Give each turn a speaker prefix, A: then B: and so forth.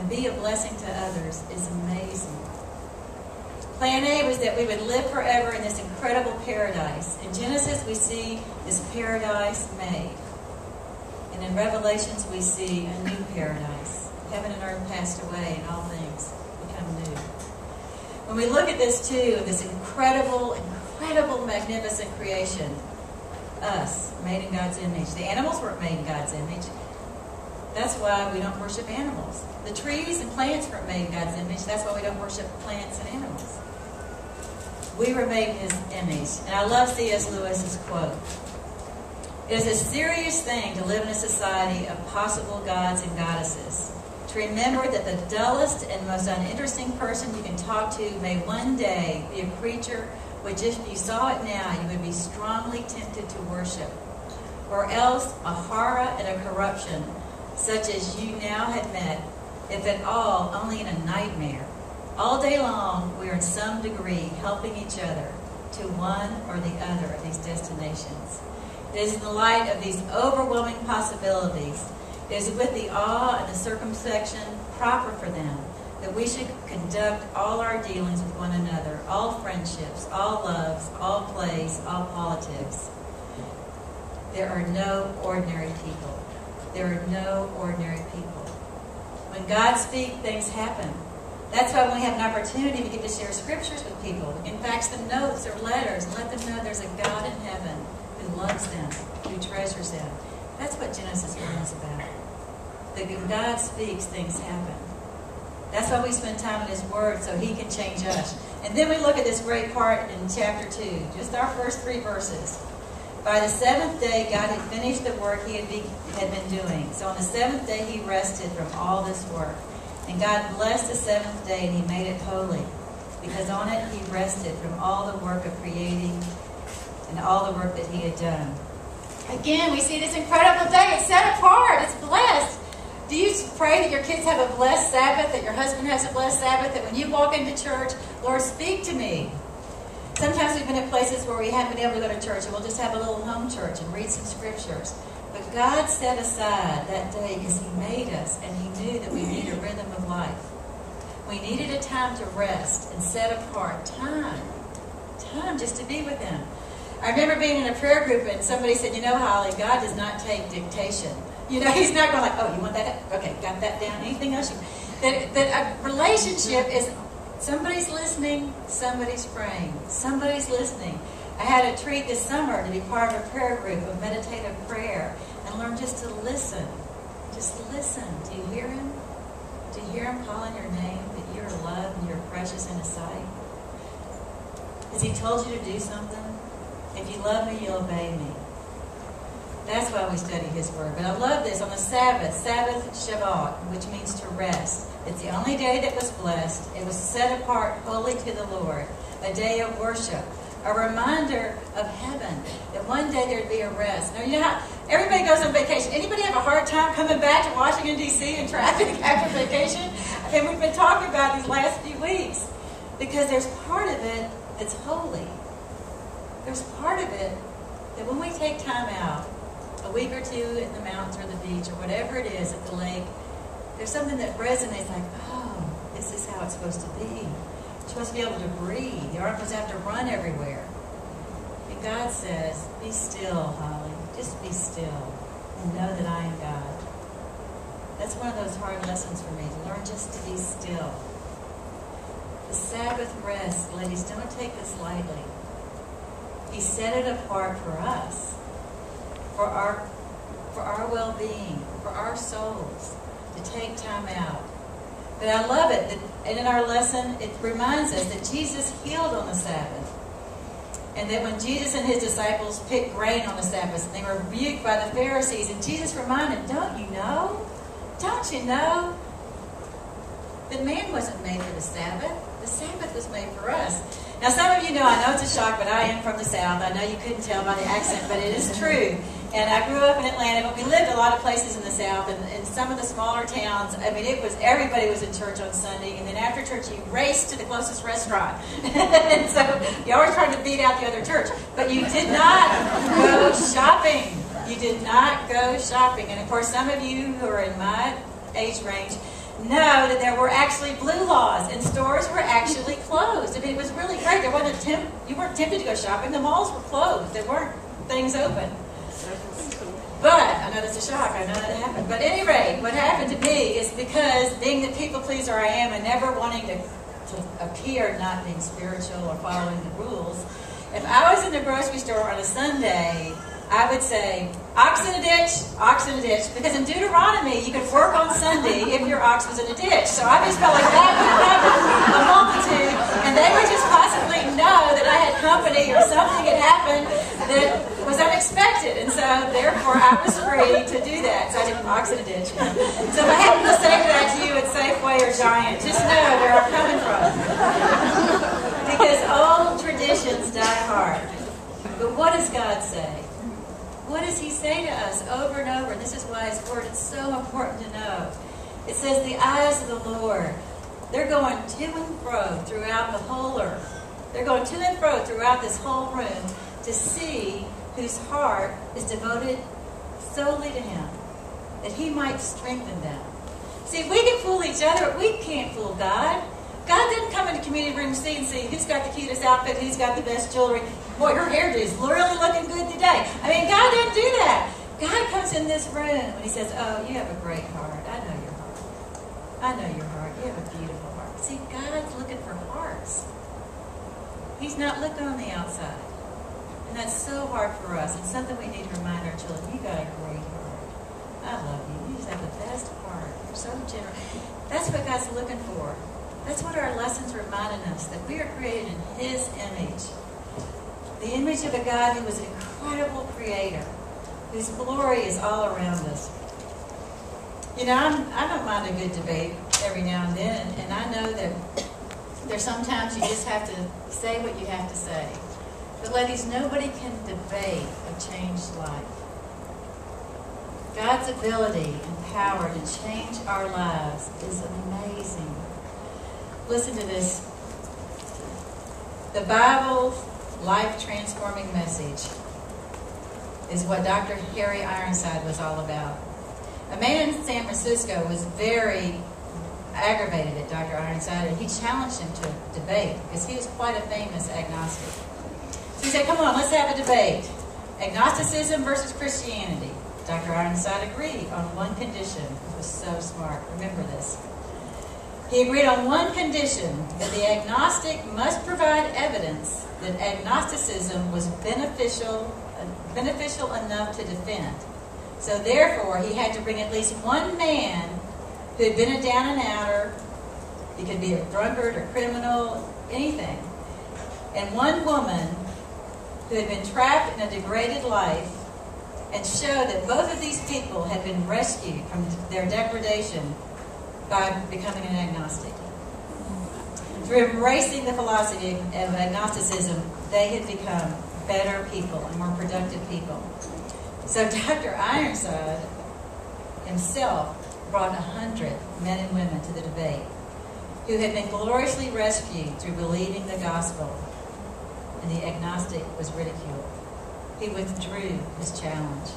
A: and be a blessing to others is amazing. Plan A was that we would live forever in this incredible paradise. In Genesis, we see this paradise made. And in Revelations, we see a new paradise. Heaven and earth passed away, and all things become new. When we look at this, too, this incredible, magnificent creation, us, made in God's image. The animals weren't made in God's image. That's why we don't worship animals. The trees and plants weren't made in God's image. That's why we don't worship plants and animals. We were made in His image. And I love C.S. Lewis's quote. It is a serious thing to live in a society of possible gods and goddesses. To remember that the dullest and most uninteresting person you can talk to may one day be a creature which, if you saw it now, you would be strongly tempted to worship. Or else a horror and a corruption such as you now had met, if at all, only in a nightmare. All day long, we are in some degree helping each other to one or the other of these destinations. It is in the light of these overwhelming possibilities, it is with the awe and the circumspection proper for them, that we should conduct all our dealings with one another, all friendships, all loves, all plays, all politics. There are no ordinary people. There are no ordinary people. When God speaks, things happen. That's why when we have an opportunity, we get to share scriptures with people. We can fax them notes or letters and let them know there's a God in heaven who loves them, who treasures them. That's what Genesis 1 is about. That when God speaks, things happen. That's why we spend time in His Word, so He can change us. And then we look at this great part in chapter 2, just our first 3 verses. By the 7th day, God had finished the work He had been doing. So on the 7th day, He rested from all this work. And God blessed the 7th day, and He made it holy, because on it He rested from all the work of creating and all the work that He had done. Again, we see this incredible day. It's set apart. It's blessed. Do you pray that your kids have a blessed Sabbath, that your husband has a blessed Sabbath, that when you walk into church, Lord, speak to me? Sometimes we've been at places where we haven't been able to go to church, and we'll just have a little home church and read some scriptures. But God set aside that day because He made us, and He knew that we need a rhythm of life. We needed a time to rest and set apart time just to be with Him. I remember being in a prayer group, and somebody said, you know, Holly, God does not take dictation. You know, He's not going like, oh, you want that? Okay, got that down. Anything else? That a relationship is somebody's listening, somebody's praying, somebody's listening. I had a treat this summer to be part of a prayer group of meditative prayer and learn just to listen. Just listen. Do you hear Him? Do you hear Him calling your name, that you're loved and you're precious in His sight? Has He told you to do something? If you love me, you'll obey me. That's why we study His Word. But I love this. On the Sabbath Shabbat, which means to rest. It's the only day that was blessed. It was set apart wholly to the Lord. A day of worship. A reminder of heaven. That one day there'd be a rest. Now, you know how everybody goes on vacation. Anybody have a hard time coming back to Washington, D.C. in traffic after vacation? And we've been talking about these last few weeks. Because there's part of it that's holy. There's part of it that when we take time out, a week or two in the mountains or the beach or whatever it is at the lake, there's something that resonates like, oh, this is how it's supposed to be. You're supposed to be able to breathe. You aren't supposed to have to run everywhere. And God says, be still, Holly. Just be still and know that I am God. That's one of those hard lessons for me, to learn just to be still. The Sabbath rest, ladies, don't take this lightly. He set it apart for us, for our well-being, for our souls, to take time out. But I love it that, and in our lesson, it reminds us that Jesus healed on the Sabbath. And that when Jesus and His disciples picked grain on the Sabbath, and they were rebuked by the Pharisees, and Jesus reminded them, don't you know that man wasn't made for the Sabbath? The Sabbath was made for us. Now, some of you know, I know it's a shock, but I am from the South. I know you couldn't tell by the accent, but it is true. And I grew up in Atlanta, but we lived a lot of places in the South, and in some of the smaller towns, I mean, everybody was in church on Sunday, and then after church, you raced to the closest restaurant. And so you always tried to beat out the other church. But you did not go shopping. You did not go shopping. And of course, some of you who are in my age range know that there were actually blue laws and stores were actually closed. I mean, it was really great. There wasn't you weren't tempted to go shopping. The malls were closed. There weren't things open. But, I know that's a shock. I know that happened. But at any rate, what happened to me is because being the people pleaser I am and never wanting to appear not being spiritual or following the rules, if I was in the grocery store on a Sunday, I would say, ox in a ditch, because in Deuteronomy, you could work on Sunday if your ox was in a ditch. So I just felt like that would cover a multitude, and they would just possibly know that I had company or something had happened that was unexpected. And so, therefore, I was free to do that. So I didn't ox in a ditch. So if I happen to say that to you at Safeway or Giant, just know where I'm coming from. Because old traditions die hard. But what does God say? What does He say to us over and over? And this is why His Word is so important to know. It says the eyes of the Lord, they're going to and fro throughout the whole earth. They're going to and fro throughout this whole room to see whose heart is devoted solely to Him, that He might strengthen them. See, we can fool each other, but we can't fool God. God didn't come into community room C and see who's got the cutest outfit, who's got the best jewelry. Boy, her hairdo is really looking good today. I mean, God didn't do that. God comes in this room and He says, oh, you have a great heart. I know your heart. I know your heart. You have a beautiful heart. See, God's looking for hearts. He's not looking on the outside. And that's so hard for us. It's something we need to remind our children. You got a great heart. I love you. You just have the best heart. You're so generous. That's what God's looking for. That's what our lessons are reminding us, that we are created in His image. The image of a God who was an incredible creator, whose glory is all around us. You know, I don't mind a good debate every now and then, and I know that there's sometimes you just have to say what you have to say. But ladies, nobody can debate a changed life. God's ability and power to change our lives is amazing. Listen to this. The Bible's life-transforming message is what Dr. Harry Ironside was all about. A man in San Francisco was very aggravated at Dr. Ironside, and he challenged him to debate because he was quite a famous agnostic. So he said, come on, let's have a debate. Agnosticism versus Christianity. Dr. Ironside agreed on one condition. It was so smart. Remember this. He agreed on one condition, that the agnostic must provide evidence that agnosticism was beneficial enough to defend. So therefore, he had to bring at least one man who had been a down and outer. He could be a drunkard or criminal, anything. And one woman who had been trapped in a degraded life, and show that both of these people had been rescued from their degradation by becoming an agnostic. Through embracing the philosophy of agnosticism, they had become better people and more productive people. So Dr. Ironside himself brought 100 men and women to the debate who had been gloriously rescued through believing the gospel, and the agnostic was ridiculed. He withdrew his challenge.